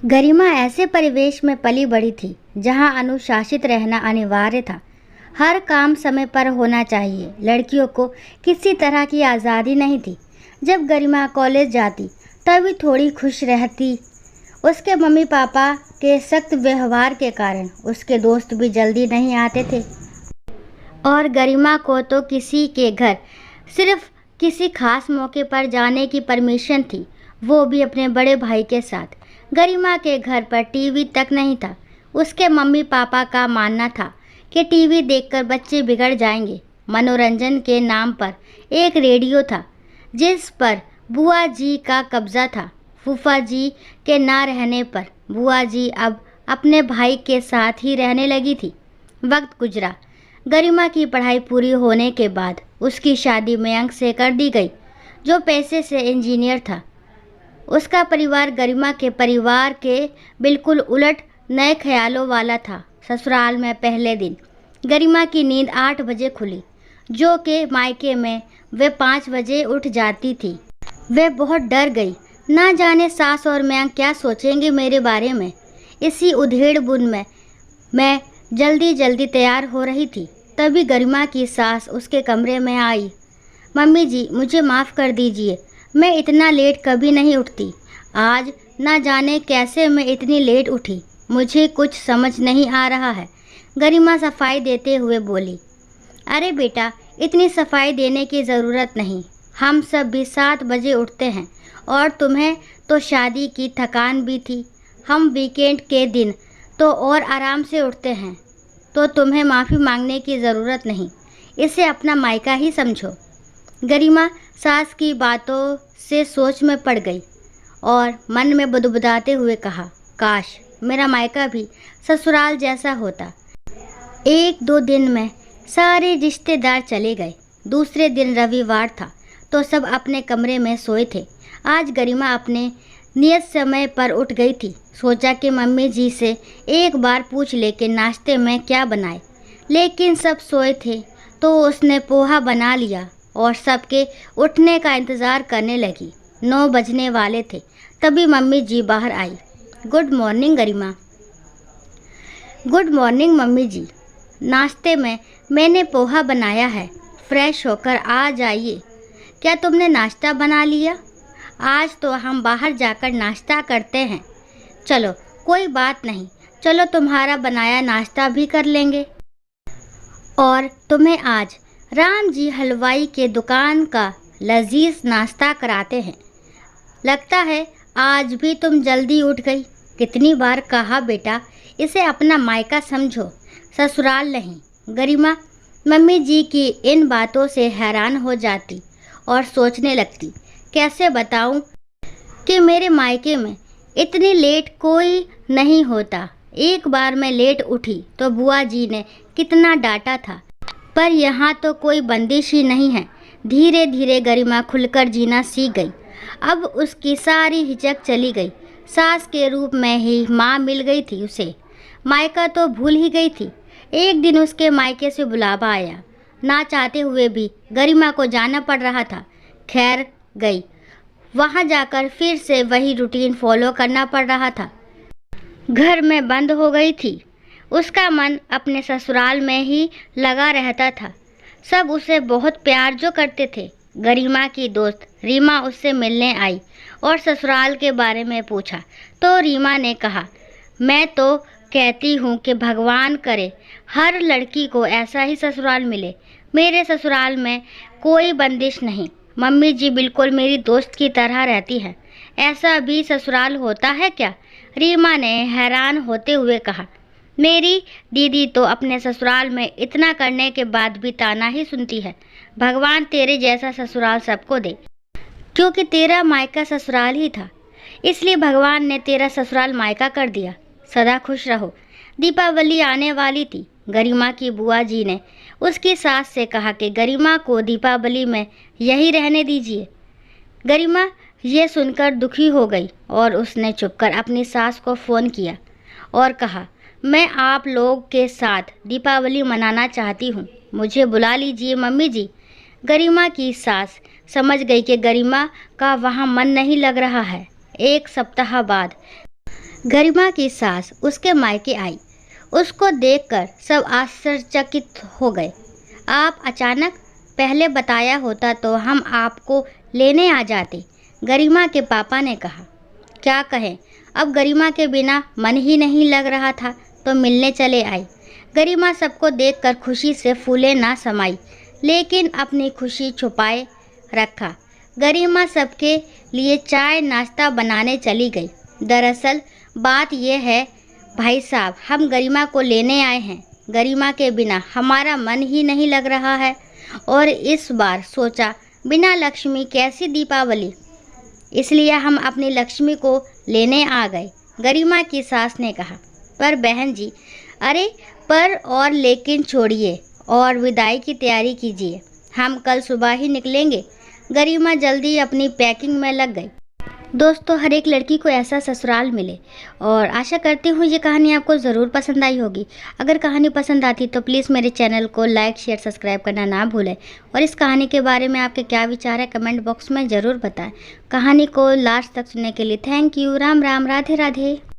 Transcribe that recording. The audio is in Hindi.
गरिमा ऐसे परिवेश में पली बड़ी थी जहां अनुशासित रहना अनिवार्य था। हर काम समय पर होना चाहिए। लड़कियों को किसी तरह की आज़ादी नहीं थी। जब गरिमा कॉलेज जाती तभी थोड़ी खुश रहती। उसके मम्मी पापा के सख्त व्यवहार के कारण उसके दोस्त भी जल्दी नहीं आते थे और गरिमा को तो किसी के घर सिर्फ किसी खास मौके पर जाने की परमिशन थी, वो भी अपने बड़े भाई के साथ। गरिमा के घर पर टीवी तक नहीं था। उसके मम्मी पापा का मानना था कि टीवी देखकर बच्चे बिगड़ जाएंगे। मनोरंजन के नाम पर एक रेडियो था जिस पर बुआ जी का कब्जा था। फूफा जी के ना रहने पर बुआ जी अब अपने भाई के साथ ही रहने लगी थी। वक्त गुजरा। गरिमा की पढ़ाई पूरी होने के बाद उसकी शादी मयंक से कर दी गई, जो पेशे से इंजीनियर था। उसका परिवार गरिमा के परिवार के बिल्कुल उलट नए ख्यालों वाला था। ससुराल में पहले दिन गरिमा की नींद 8 बजे खुली, जो कि मायके में वे 5 बजे उठ जाती थी। वे बहुत डर गई। ना जाने सास और मयंक क्या सोचेंगे मेरे बारे में। इसी उधेड़-बुन में मैं जल्दी जल्दी तैयार हो रही थी, तभी गरिमा की सास उसके कमरे में आई। मम्मी जी, मुझे माफ़ कर दीजिए, मैं इतना लेट कभी नहीं उठती। आज ना जाने कैसे मैं इतनी लेट उठी, मुझे कुछ समझ नहीं आ रहा है। गरिमा सफाई देते हुए बोली। अरे बेटा, इतनी सफाई देने की ज़रूरत नहीं। हम सब भी 7 बजे उठते हैं और तुम्हें तो शादी की थकान भी थी। हम वीकेंड के दिन तो और आराम से उठते हैं, तो तुम्हें माफ़ी मांगने की ज़रूरत नहीं। इसे अपना मायका ही समझो। गरिमा सास की बातों से सोच में पड़ गई और मन में बुदबुदाते हुए कहा, काश मेरा मायका भी ससुराल जैसा होता। 1-2 दिन में सारे रिश्तेदार चले गए। दूसरे दिन रविवार था तो सब अपने कमरे में सोए थे। आज गरिमा अपने नियत समय पर उठ गई थी। सोचा कि मम्मी जी से एक बार पूछ ले कि नाश्ते में क्या बनाए, लेकिन सब सोए थे तो उसने पोहा बना लिया और सबके उठने का इंतज़ार करने लगी। 9 बजने वाले थे तभी मम्मी जी बाहर आई। गुड मॉर्निंग गरिमा। गुड मॉर्निंग मम्मी जी। नाश्ते में मैंने पोहा बनाया है, फ्रेश होकर आ जाइए। क्या तुमने नाश्ता बना लिया? आज तो हम बाहर जाकर नाश्ता करते हैं। चलो कोई बात नहीं, चलो तुम्हारा बनाया नाश्ता भी कर लेंगे और तुम्हें आज राम जी हलवाई के दुकान का लजीज नाश्ता कराते हैं। लगता है आज भी तुम जल्दी उठ गई। कितनी बार कहा बेटा, इसे अपना मायका समझो, ससुराल नहीं। गरिमा मम्मी जी की इन बातों से हैरान हो जाती और सोचने लगती, कैसे बताऊं कि मेरे मायके में इतनी लेट कोई नहीं होता। एक बार मैं लेट उठी तो बुआ जी ने कितना डांटा था, पर यहाँ तो कोई बंदिश ही नहीं है। धीरे धीरे गरिमा खुलकर जीना सीख गई। अब उसकी सारी हिचक चली गई। सास के रूप में ही माँ मिल गई थी उसे। मायका तो भूल ही गई थी। एक दिन उसके मायके से बुलावा आया। ना चाहते हुए भी गरिमा को जाना पड़ रहा था। खैर गई। वहाँ जाकर फिर से वही रूटीन फॉलो करना पड़ रहा था। घर में बंद हो गई थी। उसका मन अपने ससुराल में ही लगा रहता था। सब उसे बहुत प्यार जो करते थे। गरिमा की दोस्त रीमा उससे मिलने आई और ससुराल के बारे में पूछा तो रीमा ने कहा, मैं तो कहती हूँ कि भगवान करे हर लड़की को ऐसा ही ससुराल मिले। मेरे ससुराल में कोई बंदिश नहीं। मम्मी जी बिल्कुल मेरी दोस्त की तरह रहती है। ऐसा भी ससुराल होता है क्या? रीमा ने हैरान होते हुए कहा, मेरी दीदी तो अपने ससुराल में इतना करने के बाद भी ताना ही सुनती है। भगवान तेरे जैसा ससुराल सबको दे। क्योंकि तेरा मायका ससुराल ही था, इसलिए भगवान ने तेरा ससुराल मायका कर दिया। सदा खुश रहो। दीपावली आने वाली थी। गरिमा की बुआ जी ने उसकी सास से कहा कि गरिमा को दीपावली में यही रहने दीजिए। गरिमा ये सुनकर दुखी हो गई और उसने चुपकर अपनी सास को फ़ोन किया और कहा, मैं आप लोग के साथ दीपावली मनाना चाहती हूँ, मुझे बुला लीजिए मम्मी जी। गरिमा की सास समझ गई कि गरिमा का वहाँ मन नहीं लग रहा है। 1 सप्ताह बाद गरिमा की सास उसके मायके आई। उसको देखकर सब आश्चर्यचकित हो गए। आप अचानक, पहले बताया होता तो हम आपको लेने आ जाते, गरिमा के पापा ने कहा। क्या कहें, अब गरिमा के बिना मन ही नहीं लग रहा था तो मिलने चले आए। गरिमा सबको देखकर खुशी से फूले ना समाई, लेकिन अपनी खुशी छुपाए रखा। गरिमा सबके लिए चाय नाश्ता बनाने चली गई। दरअसल बात यह है भाई साहब, हम गरिमा को लेने आए हैं। गरिमा के बिना हमारा मन ही नहीं लग रहा है और इस बार सोचा बिना लक्ष्मी कैसी दीपावली, इसलिए हम अपनी लक्ष्मी को लेने आ गए, गरिमा की सास ने कहा। पर बहन जी, अरे पर और लेकिन छोड़िए और विदाई की तैयारी कीजिए, हम कल सुबह ही निकलेंगे। गरिमा जल्दी अपनी पैकिंग में लग गई। दोस्तों, हर एक लड़की को ऐसा ससुराल मिले और आशा करती हूँ ये कहानी आपको ज़रूर पसंद आई होगी। अगर कहानी पसंद आती तो प्लीज़ मेरे चैनल को लाइक शेयर सब्सक्राइब करना ना भूलें और इस कहानी के बारे में आपके क्या विचार है कमेंट बॉक्स में ज़रूर बताएं। कहानी को लास्ट तक सुनने के लिए थैंक यू। राम राम, राधे राधे।